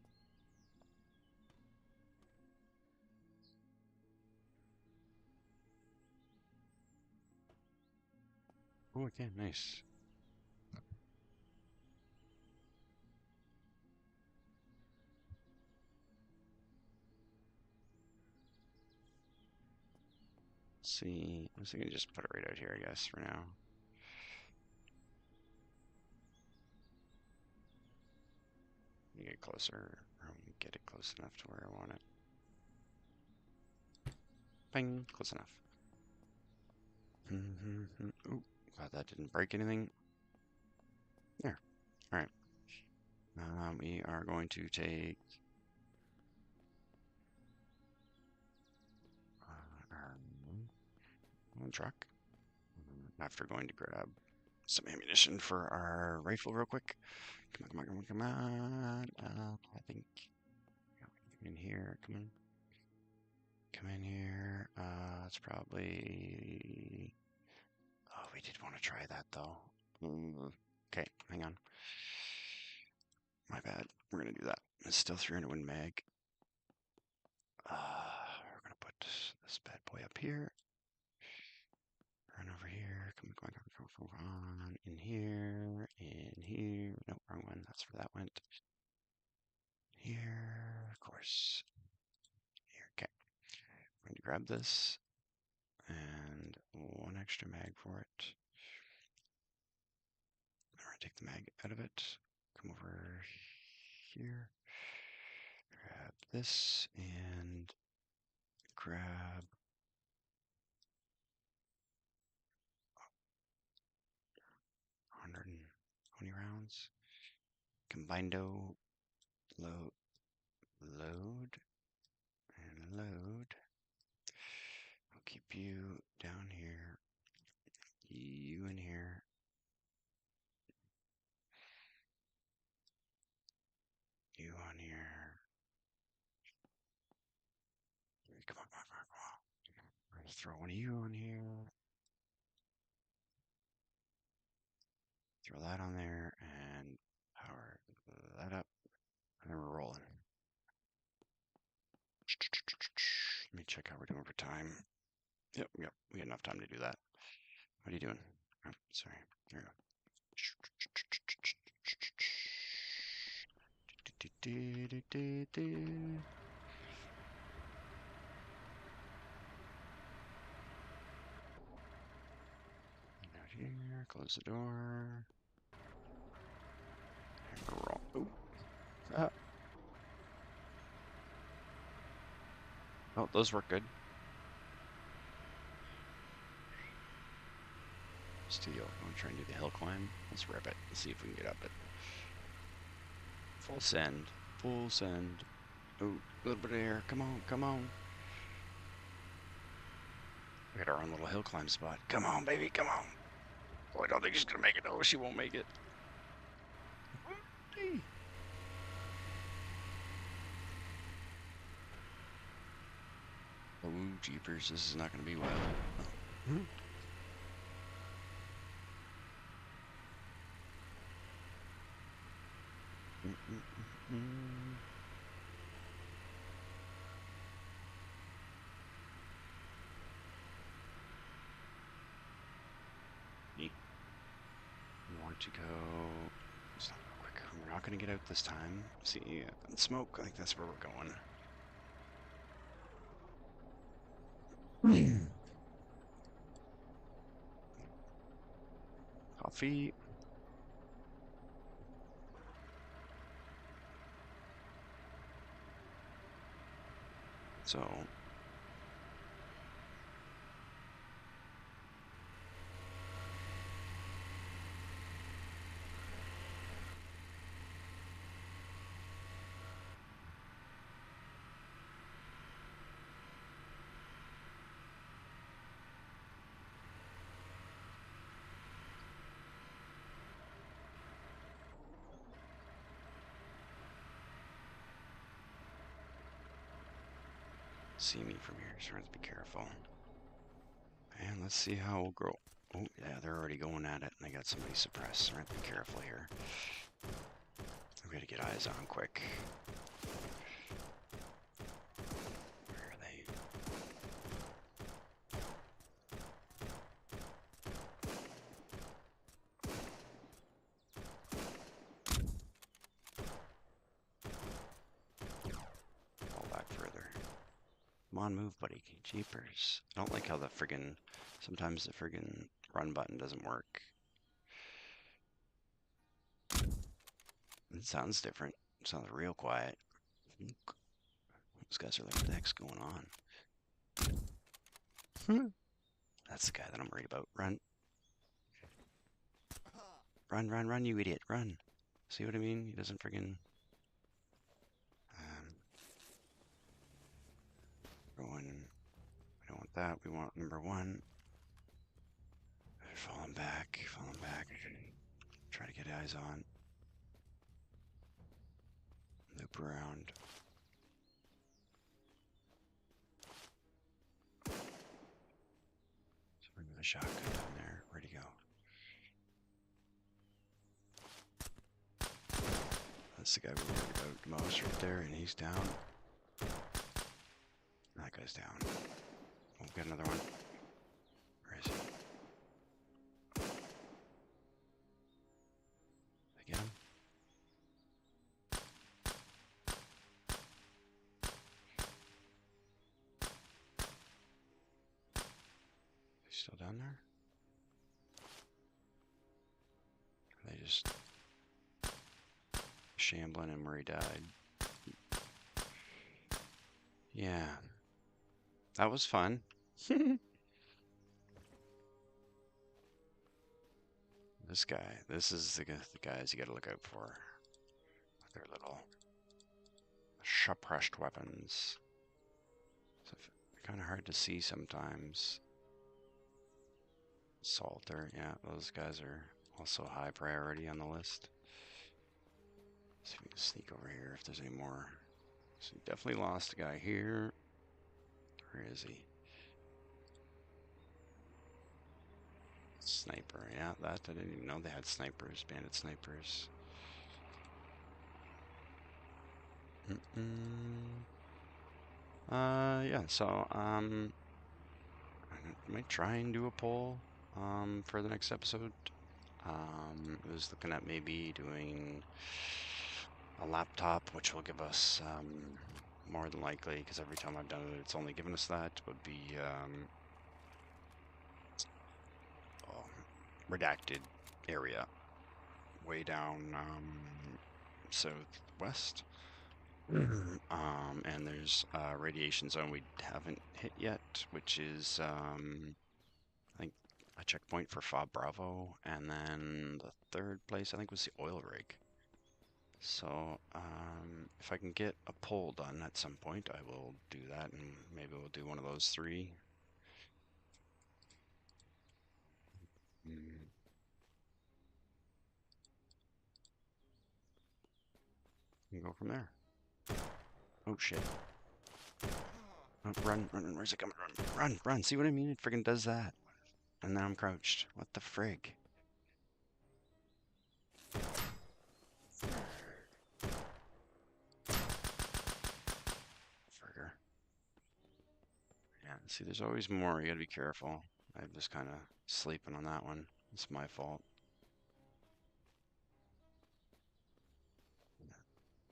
Oh, okay, nice. See, I was thinking just put it right out here, I guess, for now. Get closer, or get it close enough to where I want it. Bang, close enough. Ooh, glad that didn't break anything. There. All right. We are going to take our truck after going to grab some ammunition for our rifle real quick. Come on, come on, come on, come on. I think come in here. Come in. Come in here. It's probably... Oh, we did want to try that though. Okay, hang on. My bad. We're gonna do that. It's still 300 Win mag. We're gonna put this bad boy up here. Run over here. Come on. In here. In here. No, wrong one. That's where that went. Here, of course. Here, okay. I'm going to grab this and one extra mag for it. I'm going to take the mag out of it. Come over here. this and grab 120 rounds. Combindo, load, and load. I'll keep you down here, you in here. You on here. Come on. Throw one of you on here. Throw that on there and power that up. And then we're rolling. Let me check how we're doing for time. Yep, we got enough time to do that. What are you doing? Oh, sorry. There we go. Out here, close the door. And go roll. Ooh. Ah. Oh, those work good. Steel. I'm trying to do the hill climb. Let's rip it. Let's see if we can get up it. Full send. Full send. Oh, a little bit of air. Come on. We got our own little hill climb spot. Come on, baby. Come on. Oh, I don't think she's going to make it. Oh, she won't make it. Oh, jeepers. This is not going to be well. Oh. We want to go. Let's not go quick. We're not going to get out this time. See, smoke. I think that's where we're going. Coffee. So. See me from here, so let's be careful. And let's see how we'll grow. Oh, yeah, they're already going at it, and they got somebody suppressed. So let's be careful here. We gotta get eyes on quick. Where are they? Fall back further. Come on, move, buddy. Jeepers. I don't like how the friggin'... Sometimes the friggin' run button doesn't work. It sounds different. It sounds real quiet. Those guys are like, what the heck's going on? That's the guy that I'm worried about. Run. Run, you idiot. Run. See what I mean? He doesn't friggin'... Going... We don't want that. We want number one. Falling back. Try to get eyes on. Loop around. So bring the shotgun down there. Where'd he go? That's the guy we worried about the most right there, and he's down. That guy's down. Oh, we got another one. Where is he? Did I get him? He's still down there? Are they just shambling him where he died? Yeah, that was fun. This guy, this is the guys you gotta look out for. With their little suppressed weapons. So kind of hard to see sometimes. Salter, yeah, those guys are also high priority on the list. Let's see if we can sneak over here if there's any more. So we definitely lost a guy here. Where is he? Sniper, yeah, that I didn't even know they had snipers, bandit snipers. Yeah, so, I might try and do a poll, for the next episode. I was looking at maybe doing a laptop, which will give us, more than likely, because every time I've done it, it's only given us that, would be, redacted area way down, southwest. And there's a radiation zone we haven't hit yet, which is, I think a checkpoint for Fob Bravo, and then the third place I think was the oil rig. So, if I can get a poll done at some point, I will do that, and maybe we'll do one of those three. Mm. And go from there. Oh shit. Oh, run, run, where's it coming? Run, run, see what I mean? It friggin' does that. And now I'm crouched. What the frig? Frigger. Yeah, see, there's always more. You gotta be careful. I'm just kind of sleeping on that one. It's my fault.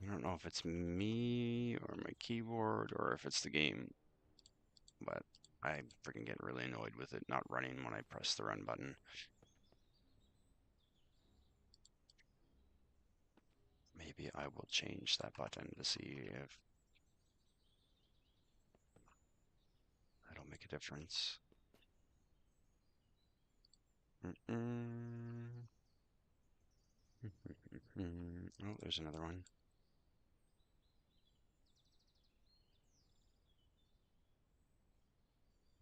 I don't know if it's me or my keyboard or if it's the game, but I freaking get really annoyed with it not running when I press the run button. Maybe I will change that button to see if that'll make a difference. Oh, there's another one.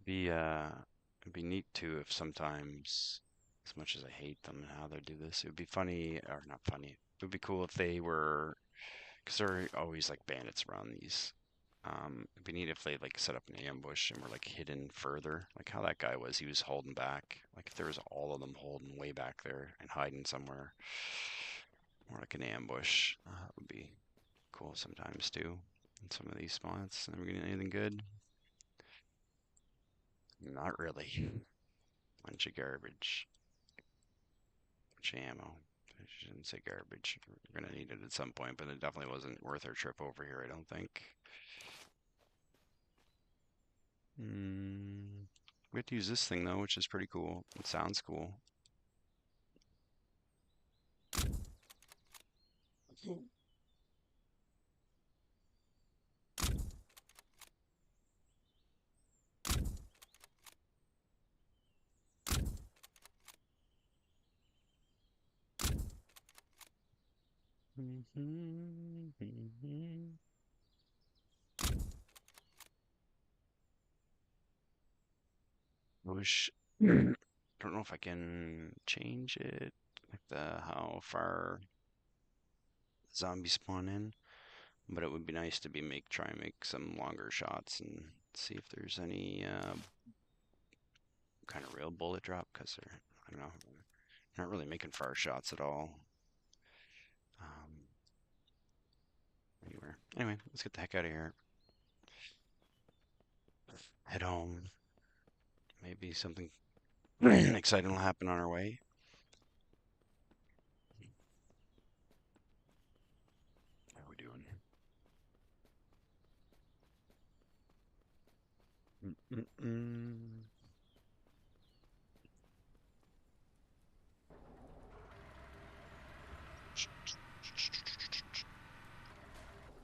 It'd be neat too if sometimes, as much as I hate them and how they do this, it would be funny, or not funny, it would be cool if they were, because there are always like bandits around these. It'd be neat if they like set up an ambush and were like hidden further, like how that guy was, he was holding back. Like if there was all of them holding way back there and hiding somewhere, more like an ambush, would be cool sometimes too. In some of these spots, never getting anything good. Not really. Bunch of garbage. Bunch of ammo. I shouldn't say garbage. We're gonna need it at some point, but it definitely wasn't worth our trip over here, I don't think. We have to use this thing though, which is pretty cool. It sounds cool. Wish. I don't know if I can change it, like the how far zombies spawn in, but it would be nice to be try and make some longer shots and see if there's any kind of real bullet drop, because they're, I don't know, not really making far shots at all. Anywhere. Anyway, let's get the heck out of here. Head home. Maybe something exciting will happen on our way. How are we doing?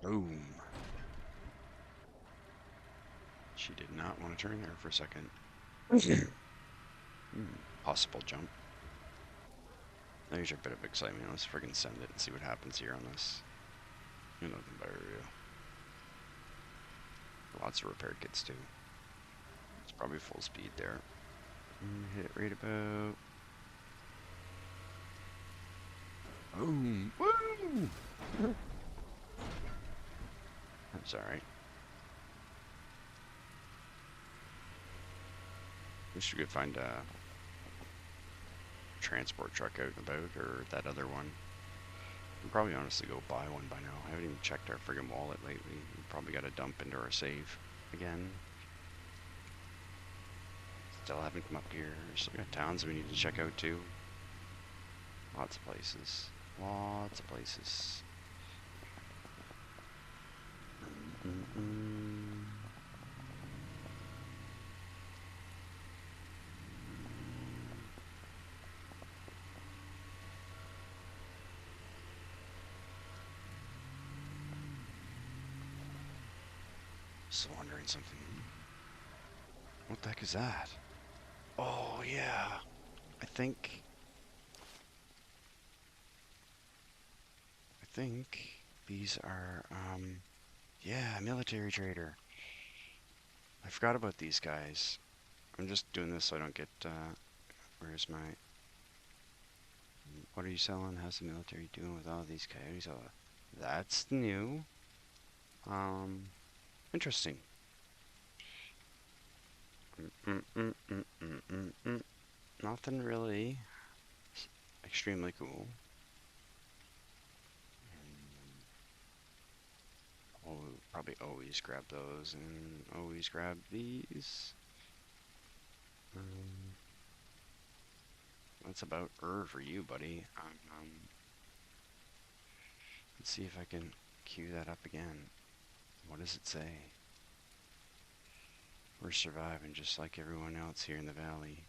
Boom. not want to turn there for a second. Possible jump. There's your bit of excitement. Let's friggin' send it and see what happens here on this. You know, nothing better to do. Lots of repair kits too. It's probably full speed there. Hit it right about. Boom! Woo! That's alright. Wish we could find a transport truck out and about, or that other one. We'll probably honestly go buy one by now. I haven't even checked our friggin' wallet lately. We probably got to dump into our save again. Still haven't come up here. Still got towns we need to check out too. Lots of places. Lots of places. Still wondering something. What the heck is that? Oh yeah, I think these are yeah, military trader. I forgot about these guys. I'm just doing this so I don't get where's my, what are you selling? How's the military doing with all these coyotes? Oh, that's new. Interesting. Nothing really extremely cool. I'll probably always grab those and always grab these. That's about for you, buddy. Let's see if I can cue that up again. What does it say? We're surviving just like everyone else here in the valley.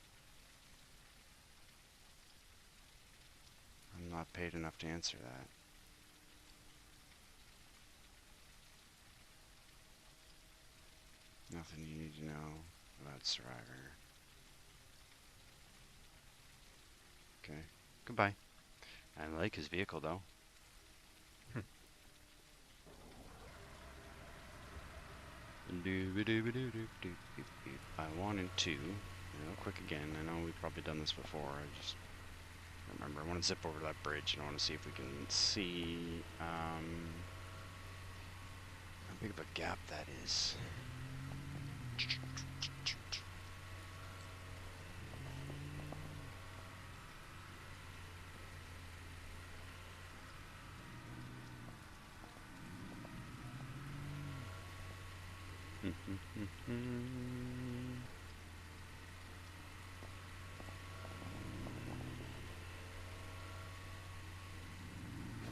I'm not paid enough to answer that. Nothing you need to know about Survivor. Okay, goodbye. I like his vehicle though. I wanted to, real quick again, I know we've probably done this before, I just remember, I want to zip over that bridge and I want to see if we can see how big of a gap that is.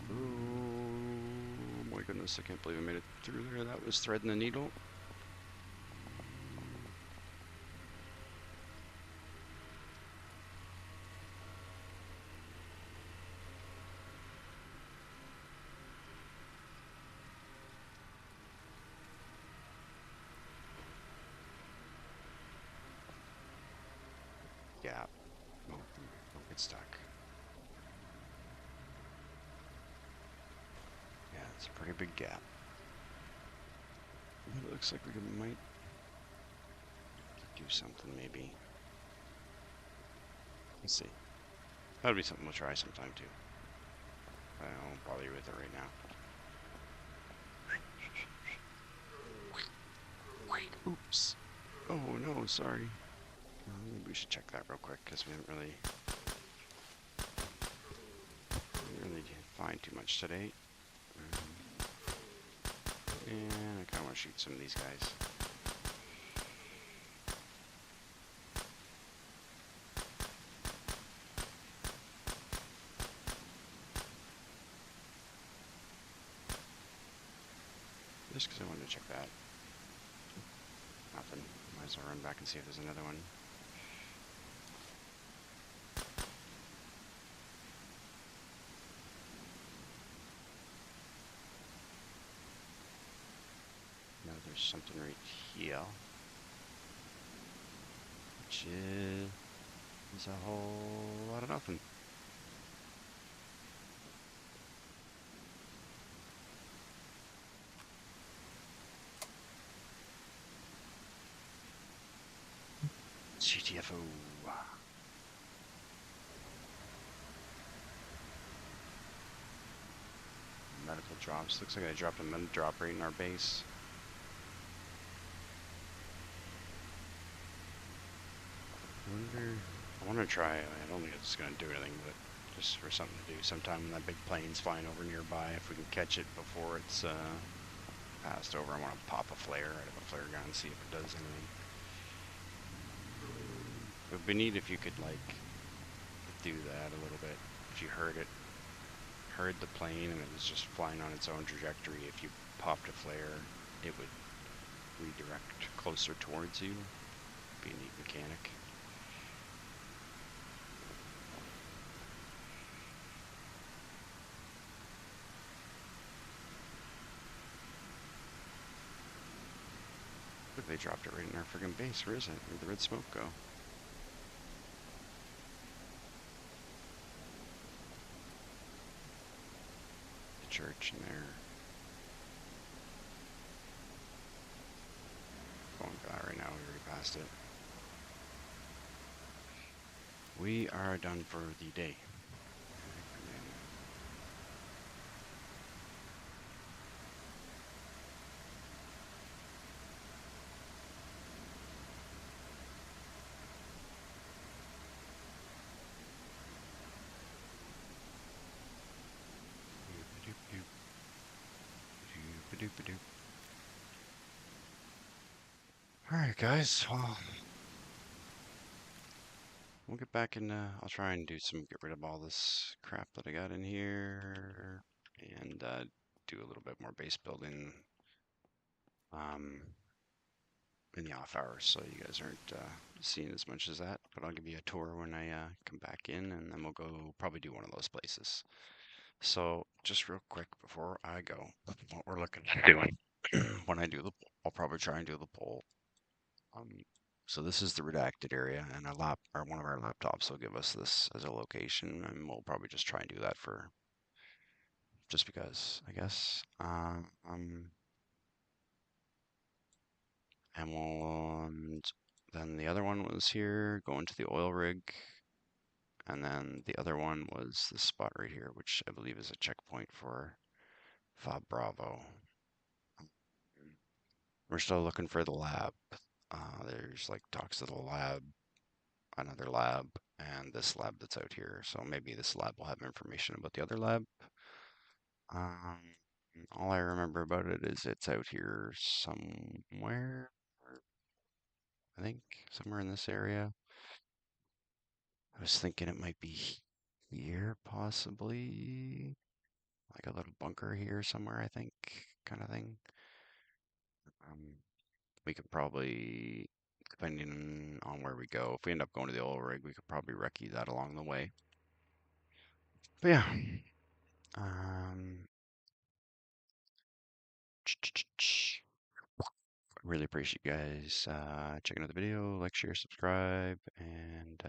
Oh my goodness, I can't believe I made it through there. That was threading the needle. Gap. Don't get stuck. Yeah, it's a pretty big gap. It looks like we might do something, maybe. Let's see. That'll be something we'll try sometime too. I won't bother you with it right now. Oops. Oh no, sorry. Maybe we should check that real quick because we didn't really find too much today. And I kind of want to shoot some of these guys. Just because I wanted to check that. Nothing. Might as well run back and see if there's another one. No, there's something right here. which is a whole lot of nothing. GTFO. Medical drops. Looks like I dropped a med drop right in our base. I want to try. I don't think it's going to do anything, but just for something to do sometime when that big plane's flying over nearby, if we can catch it before it's passed over, I want to pop a flare out of a flare gun and see if it does anything. It would be neat if you could like do that a little bit. If you heard the plane and it was just flying on its own trajectory, if you popped a flare, it would redirect closer towards you. Be a neat mechanic. Look, they dropped it right in our friggin' base. Where is it? Where'd the red smoke go? The church in there. Going for that right now. We already passed it. We are done for the day. Alright guys, well, we'll get back in, I'll try and get rid of all this crap that I got in here, and do a little bit more base building in the off hours, so you guys aren't seeing as much as that, but I'll give you a tour when I come back in, and then we'll go probably do one of those places. So just real quick before I go, what we're looking at doing when I do I'll probably try and do the poll. So this is the redacted area, and one of our laptops will give us this as a location, and we'll probably just try and do that for just because, I guess. And then the other one was here, going to the oil rig, and then the other one was this spot right here, which I believe is a checkpoint for Fob Bravo. We're still looking for the lab. There's like talks of the lab, another lab, and this lab that's out here. So maybe this lab will have information about the other lab. All I remember about it is it's out here somewhere. I think somewhere in this area. I was thinking it might be here, possibly. Like a little bunker here somewhere, I think, kind of thing. We could probably, depending on where we go, if we end up going to the oil rig, we could probably recce that along the way. But yeah, really appreciate you guys checking out the video. Like, share, subscribe, and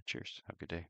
cheers. Have a good day.